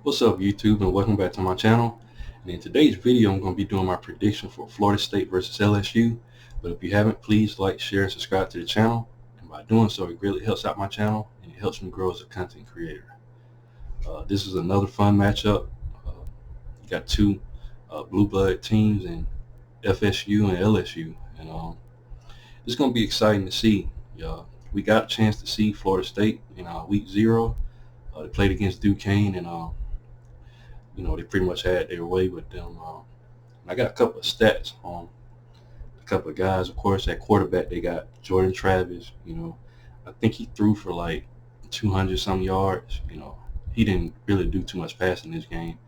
What's up, YouTube, and welcome back to my channel. And in today's video, I'm going to be doing my prediction for Florida State versus LSU. But if you haven't, please like, share, and subscribe to the channel. And by doing so, it really helps out my channel and it helps me grow as a content creator. This is another fun matchup. You got two blue blood teams in FSU and LSU, and it's going to be exciting to see. We got a chance to see Florida State in week 0. They played against Duquesne, and they pretty much had their way with them. I got a couple of stats on a couple of guys. Of course, at quarterback, they got Jordan Travis. I think he threw for like 200 some yards. He didn't really do too much passing this game.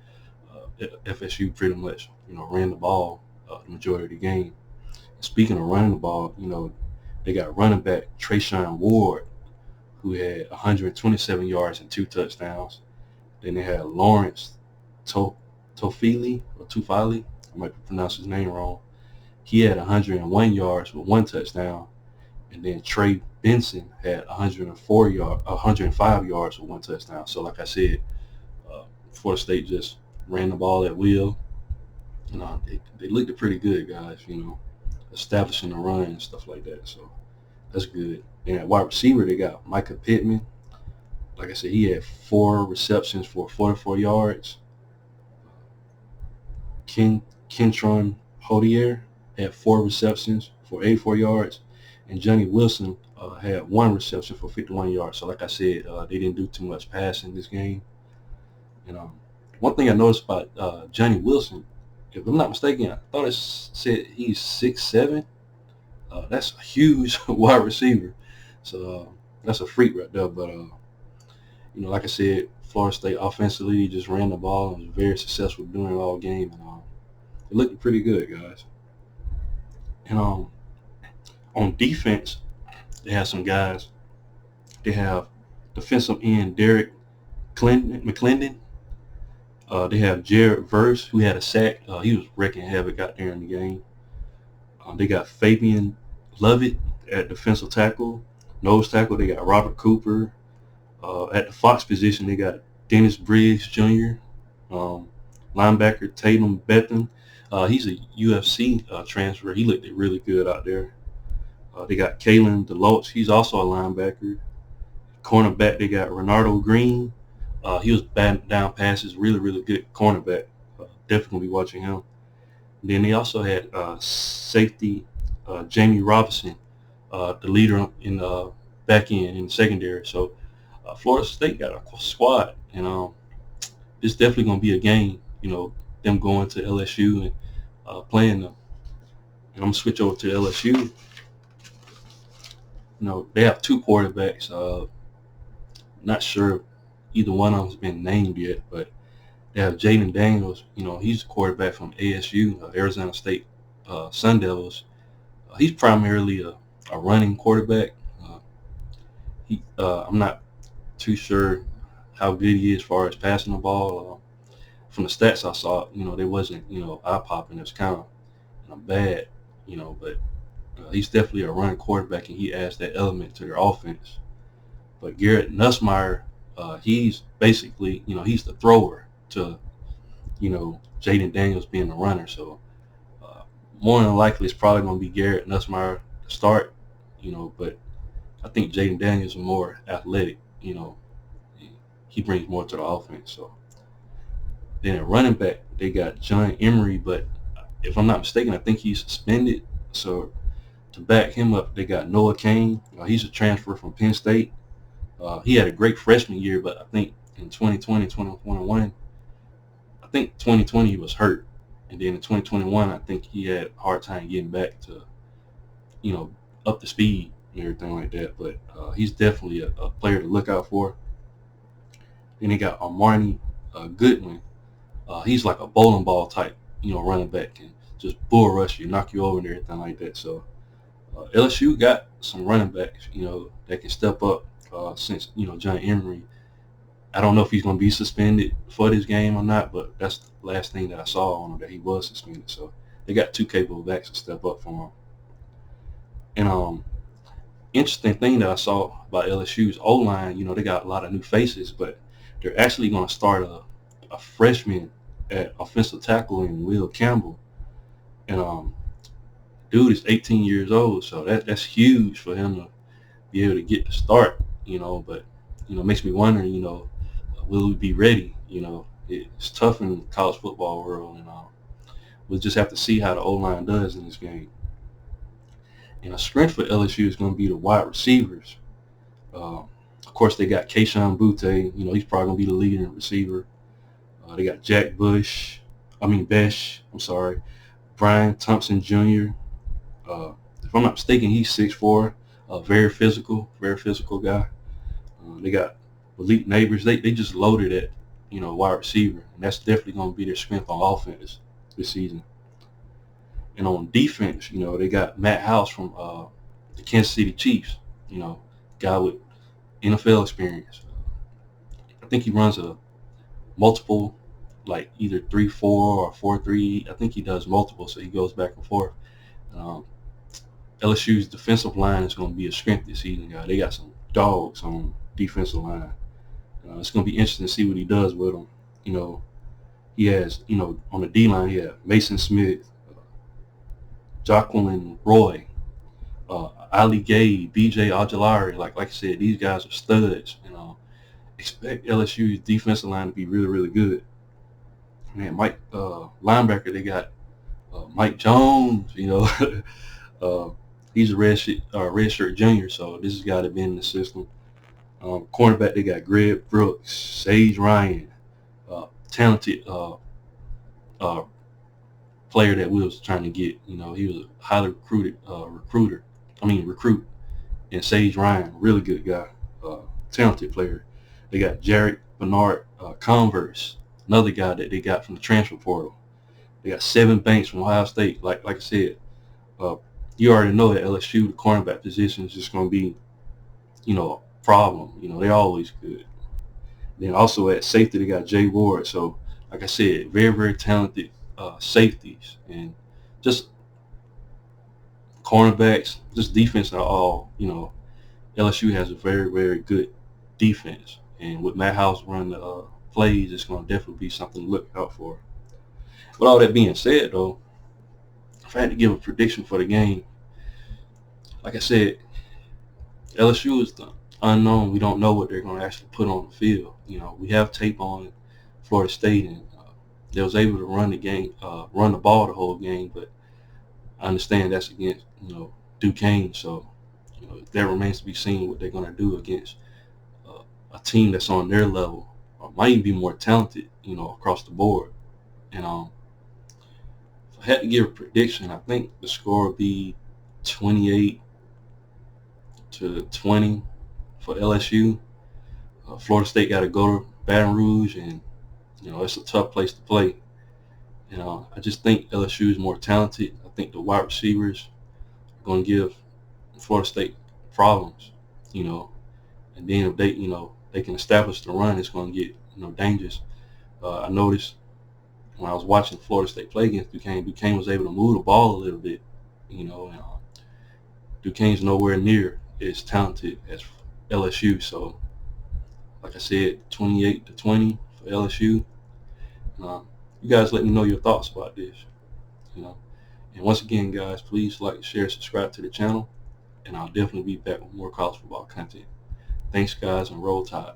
FSU pretty much, ran the ball the majority of the game. Speaking of running the ball, they got running back Trayshawn Ward, who had 127 yards and 2 touchdowns. Then they had Lawrence Tofili, I might pronounce his name wrong. He had 101 yards with 1 touchdown. And then Trey Benson had 105 yards with 1 touchdown. So like I said, Florida State just ran the ball at will. They looked pretty good, guys, establishing the run and stuff like that. So that's good. And at wide receiver, they got Micah Pittman. Like I said, he had 4 receptions for 44 yards. Kentron Hodier had 4 receptions for 84 yards. And Johnny Wilson had 1 reception for 51 yards. So like I said, they didn't do too much passing this game. And one thing I noticed about Johnny Wilson, if I'm not mistaken, I thought it said he's 6'7". That's a huge wide receiver. So that's a freak right there. But like I said, Florida State offensively just ran the ball and was very successful doing it all game, and it looked pretty good, guys. And on defense, they have some guys. They have defensive end Derek McClendon. They have Jared Verse, who had a sack. He was wrecking havoc out there in the game. They got Fabian Lovett at defensive tackle. Nose tackle, they got Robert Cooper. At the Fox position, they got Dennis Briggs Jr., linebacker Tatum Bethan. He's a UFC transfer. He looked really good out there. They got Kalen Deloach. He's also a linebacker. Cornerback, they got Renardo Green. He was batting down passes, really good cornerback. Definitely be watching him. And then they also had safety Jamie Robinson, the leader in the back end in the secondary. So Florida State got a squad, and it's definitely going to be a game, them going to LSU and playing them. And I'm going to switch over to LSU. They have 2 quarterbacks. Not sure either one of them has been named yet, but they have Jayden Daniels. He's a quarterback from ASU, Arizona State Sun Devils. He's primarily a running quarterback. I'm not too sure how good he is as far as passing the ball. From the stats I saw, they wasn't, eye-popping. It was kind of bad, but he's definitely a running quarterback, and he adds that element to their offense. But Garrett Nussmeier, he's basically, he's the thrower to, Jayden Daniels being the runner. So more than likely, it's probably going to be Garrett Nussmeier to start, but I think Jayden Daniels is more athletic. He brings more to the offense. So then at running back, they got John Emery, but if I'm not mistaken, I think he's suspended. So to back him up, they got Noah Kane. He's a transfer from Penn State. He had a great freshman year, but I think in 2020, 2021, I think 2020 he was hurt. And then in 2021, I think he had a hard time getting back to, up to speed and everything like that. But he's definitely a player to look out for. Then they got Armani Goodwin. He's like a bowling ball type, running back, and just bull rush you, knock you over and everything like that. So LSU got some running backs, that can step up since, John Emery. I don't know if he's going to be suspended for this game or not, but that's the last thing that I saw on him, that he was suspended. So they got 2 capable backs to step up for him. And interesting thing that I saw about LSU's O-line, they got a lot of new faces, but they're actually going to start a freshman at offensive tackle in Will Campbell, and dude is 18 years old, so that's huge for him to be able to get the start. But it makes me wonder, will we be ready? It's tough in the college football world, and we'll just have to see how the O-line does in this game. And a strength for LSU is going to be the wide receivers. Of course, they got Kayshon Boutte. He's probably going to be the leading receiver. They got Besh. I'm sorry, Brian Thompson Jr. If I'm not mistaken, he's 6'4", very physical guy. They got Malik Neighbors. They just loaded at wide receiver, and that's definitely going to be their strength on offense this season. And on defense, they got Matt House from the Kansas City Chiefs. Guy with NFL experience. I think he runs a multiple, like either 3-4 or 4-3. I think he does multiple, so he goes back and forth. LSU's defensive line is going to be a strength this season, guys. They got some dogs on defensive line. It's going to be interesting to see what he does with them. He has, on the D line, he has Mason Smith, Jacqueline Roy, Ali Gay, BJ Ojulari. Like I said, these guys are studs. Expect LSU's defensive line to be really, really good. Man, linebacker, they got Mike Jones. He's a redshirt junior, so this has got to be in the system. Cornerback, they got Greg Brooks, Sage Ryan, talented player that we was trying to get. He was a highly recruited recruit. And Sage Ryan, really good guy, talented player. They got Jarrett Bernard Converse, another guy that they got from the transfer portal. They got Seven Banks from Ohio State. Like I said, you already know that LSU, the cornerback position, is just going to be, a problem. They're always good. Then also at safety, they got Jay Ward. So, like I said, very, very talented safeties. And just cornerbacks, just defense are all, LSU has a very, very good defense. And with Matt House running the plays, it's going to definitely be something to look out for. With all that being said, though, if I had to give a prediction for the game, like I said, LSU is the unknown. We don't know what they're going to actually put on the field. We have tape on Florida State, and they was able to run the ball the whole game, but I understand that's against, Duquesne. So, that remains to be seen what they're going to do against a team that's on their level, or might even be more talented, across the board. And if I had to give a prediction, I think the score would be 28-20 for LSU. Florida State got to go to Baton Rouge, and it's a tough place to play. I just think LSU is more talented. I think the wide receivers are going to give Florida State problems, and then if they can establish the run, it's going to get dangerous. I noticed when I was watching Florida State play against Duquesne was able to move the ball a little bit, and Duquesne's nowhere near as talented as LSU. So, like I said, 28-20 for LSU. You guys let me know your thoughts about this. And once again, guys, please like, share, subscribe to the channel, and I'll definitely be back with more college football content. Thanks, guys, and roll tide.